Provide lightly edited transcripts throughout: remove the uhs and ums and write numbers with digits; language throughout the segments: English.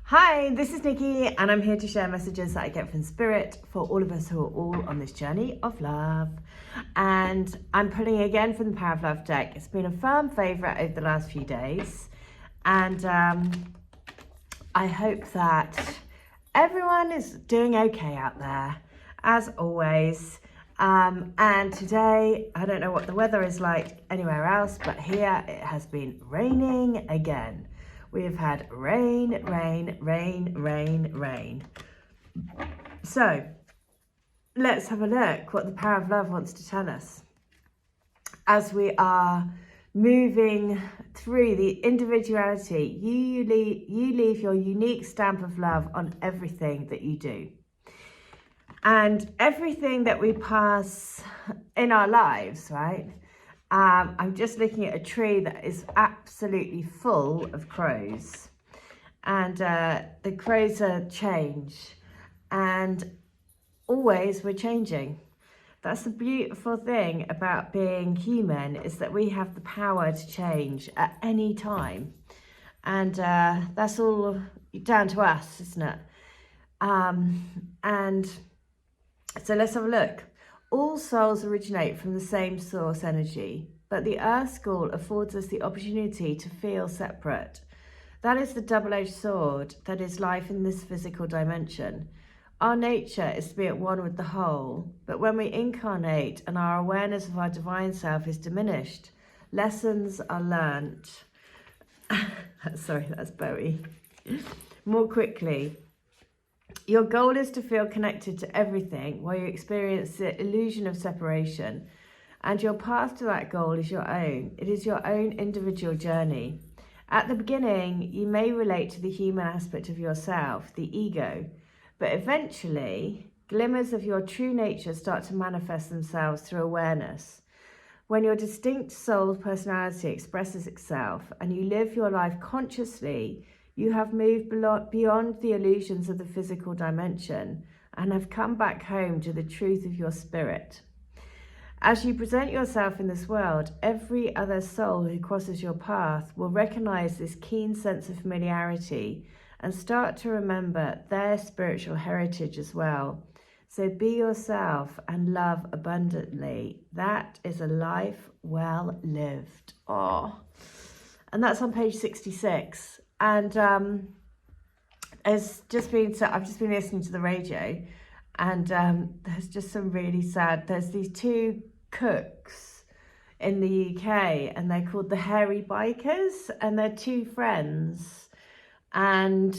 Hi, this is Nikki, and I'm here to share messages that I get from Spirit for all of us who are all on this journey of love. And I'm pulling again from the Power of Love deck. It's been a firm favourite over the last few days, and I hope that everyone is doing okay out there, as always. And today, I don't know what the weather is like anywhere else, but here it has been raining again. We have had rain, rain, rain, rain, rain. So let's have a look what the Power of Love wants to tell us as we are moving through the individuality. You leave your unique stamp of love on everything that you do. And everything that we pass in our lives, right? I'm just looking at a tree that is absolutely full of crows. And the crows are change. And always we're changing. That's the beautiful thing about being human, is that we have the power to change at any time. And that's all down to us, isn't it? And so let's have a look. All souls originate from the same source energy, but the Earth School affords us the opportunity to feel separate. That is the double-edged sword that is life in this physical dimension. Our nature is to be at one with the whole, but when we incarnate and our awareness of our divine self is diminished, lessons are learnt. Sorry, that's Bowie. More quickly. Your goal is to feel connected to everything while you experience the illusion of separation. And your path to that goal is your own. It is your own individual journey. At the beginning, you may relate to the human aspect of yourself, the ego. But eventually, glimmers of your true nature start to manifest themselves through awareness. When your distinct soul personality expresses itself and you live your life consciously, you have moved beyond the illusions of the physical dimension and have come back home to the truth of your spirit. As you present yourself in this world, every other soul who crosses your path will recognize this keen sense of familiarity and start to remember their spiritual heritage as well. So be yourself and love abundantly. That is a life well lived. Oh, and that's on page 66. And I've just been listening to the radio, and there's just some really sad. There's these two cooks in the UK, and they're called the Hairy Bikers, and they're two friends. And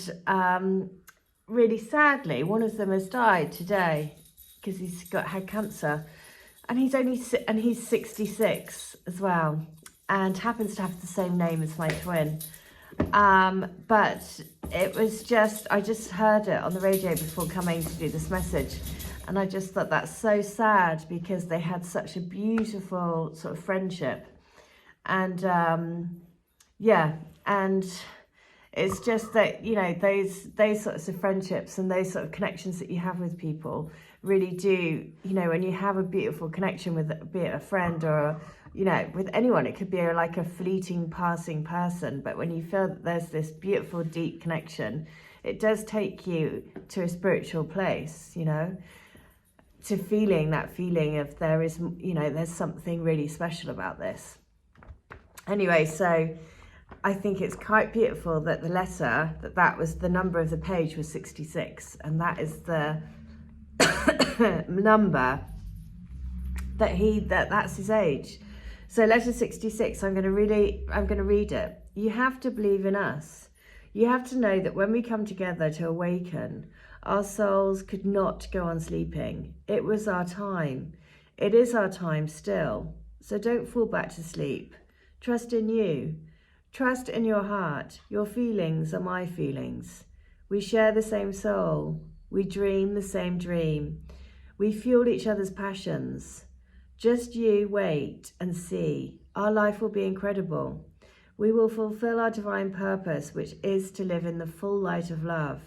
really sadly, one of them has died today because he's had cancer, and he's 66 as well, and happens to have the same name as my twin. But it was I just heard it on the radio before coming to do this message, and I just thought that's so sad because they had such a beautiful sort of friendship. And and it's just that, you know, those sorts of friendships and those sort of connections that you have with people really do, you know, when you have a beautiful connection with, be it a friend or, you know, with anyone, it could be like a fleeting passing person, but when you feel that there's this beautiful deep connection, it does take you to a spiritual place, you know, to that feeling of there is, you know, there's something really special about this. Anyway, so I think it's quite beautiful that the letter, that was the number of the page was 66, and that is the number that's his age. So letter 66, I'm going to read it. You have to believe in us. You have to know that when we come together to awaken, our souls could not go on sleeping. It was our time. It is our time still. So don't fall back to sleep. Trust in you. Trust in your heart. Your feelings are my feelings. We share the same soul. We dream the same dream. We fuel each other's passions. Just you wait and see. Our life will be incredible. We will fulfill our divine purpose, which is to live in the full light of love,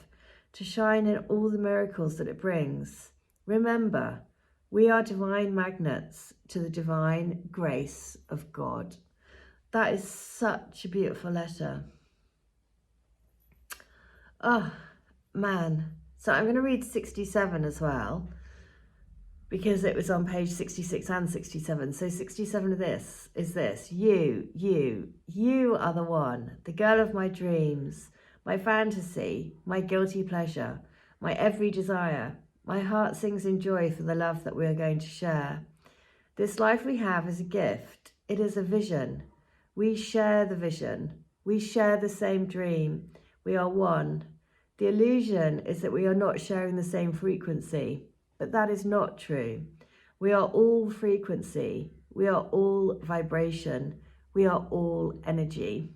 to shine in all the miracles that it brings. Remember, we are divine magnets to the divine grace of God. That is such a beautiful letter. Oh, man. So I'm going to read 67 as well, because it was on page 66 and 67. So 67 of this is this. You are the one, the girl of my dreams, my fantasy, my guilty pleasure, my every desire. My heart sings in joy for the love that we are going to share. This life we have is a gift. It is a vision. We share the vision. We share the same dream. We are one. The illusion is that we are not sharing the same frequency, but that is not true. We are all frequency. We are all vibration. We are all energy.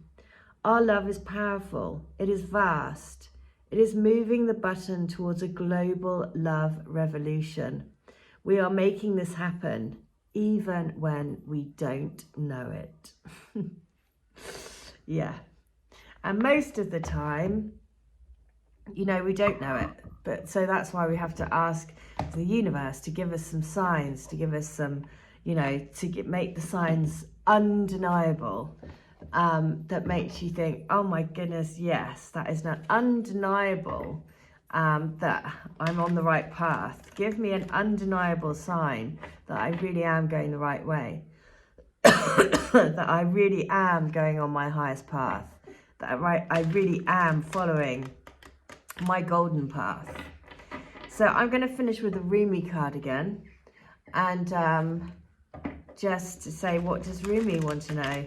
Our love is powerful. It is vast. It is moving the button towards a global love revolution. We are making this happen, even when we don't know it. Yeah. And most of the time, you know, we don't know it. But so that's why we have to ask the universe to give us some signs, to give us some, you know, make the signs undeniable. That makes you think, oh my goodness, yes, that is not undeniable, that I'm on the right path. Give me an undeniable sign that I really am going the right way, that I really am going on my highest path, that I really am following my golden path. So I'm going to finish with the Rumi card again, and just to say, what does Rumi want to know?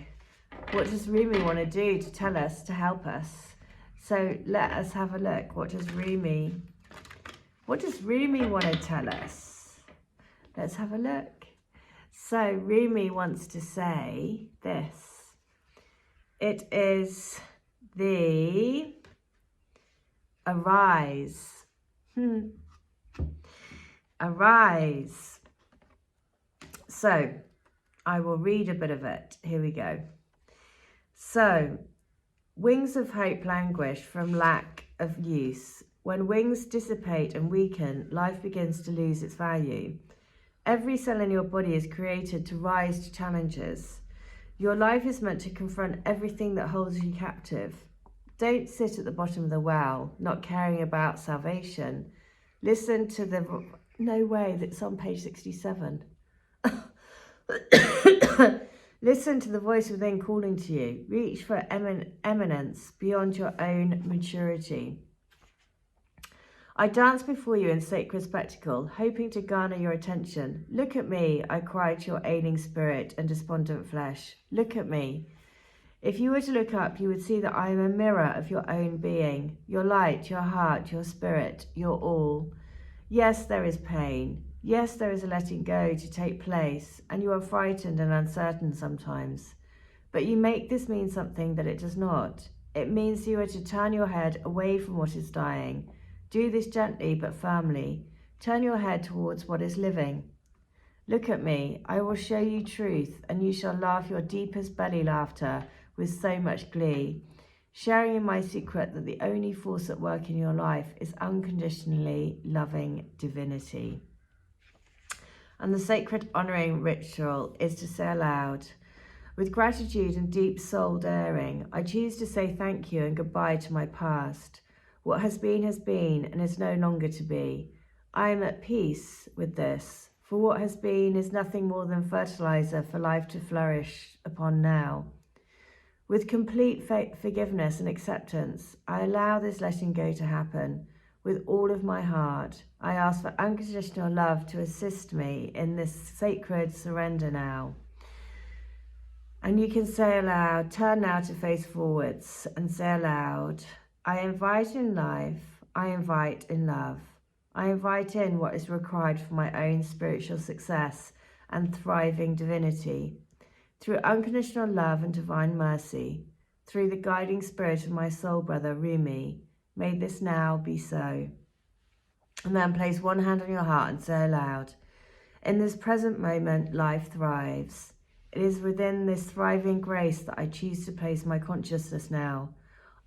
What does Rumi want to do to tell us, to help us? So let us have a look. What does Rumi want to tell us? Let's have a look. So Rumi wants to say this. It is the arise. Arise. So I will read a bit of it. Here we go. So, wings of hope languish from lack of use. When wings dissipate and weaken, life begins to lose its value. Every cell in your body is created to rise to challenges. Your life is meant to confront everything that holds you captive. Don't sit at the bottom of the well, not caring about salvation. Listen to the... No way, that's on page 67. Listen to the voice within calling to you. Reach for eminence beyond your own maturity. I dance before you in sacred spectacle, hoping to garner your attention. Look at me, I cry to your ailing spirit and despondent flesh. Look at me. If you were to look up, you would see that I am a mirror of your own being, your light, your heart, your spirit, your all. Yes, there is pain. Yes, there is a letting go to take place, and you are frightened and uncertain sometimes. But you make this mean something that it does not. It means you are to turn your head away from what is dying. Do this gently but firmly. Turn your head towards what is living. Look at me. I will show you truth, and you shall laugh your deepest belly laughter with so much glee, sharing in my secret that the only force at work in your life is unconditionally loving divinity. And the sacred honouring ritual is to say aloud, with gratitude and deep soul daring, I choose to say thank you and goodbye to my past. What has been and is no longer to be. I am at peace with this, for what has been is nothing more than fertiliser for life to flourish upon now. With complete forgiveness and acceptance, I allow this letting go to happen. With all of my heart, I ask for unconditional love to assist me in this sacred surrender now. And you can say aloud, turn now to face forwards and say aloud, I invite in life, I invite in love. I invite in what is required for my own spiritual success and thriving divinity. Through unconditional love and divine mercy, through the guiding spirit of my soul brother Rumi, may this now be so. And then place one hand on your heart and say aloud, in this present moment, life thrives. It is within this thriving grace that I choose to place my consciousness now.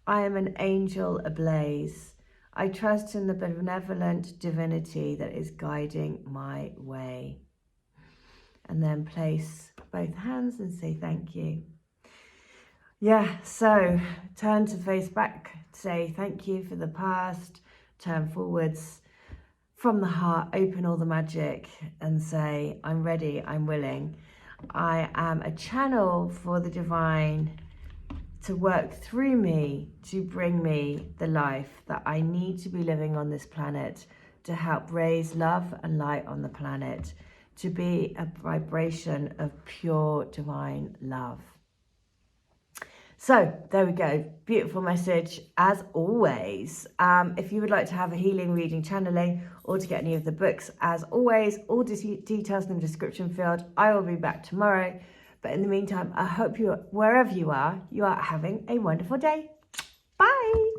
I am an angel ablaze. I trust in the benevolent divinity that is guiding my way. And then place both hands and say thank you. Yeah, so turn to face back, say thank you for the past, turn forwards from the heart, open all the magic and say, I'm ready, I'm willing. I am a channel for the divine to work through me to bring me the life that I need to be living on this planet, to help raise love and light on the planet, to be a vibration of pure divine love. So there we go, beautiful message as always. If you would like to have a healing, reading, channeling, or to get any of the books, as always, all details in the description field. I will be back tomorrow, but in the meantime, I hope you, wherever you are having a wonderful day. Bye.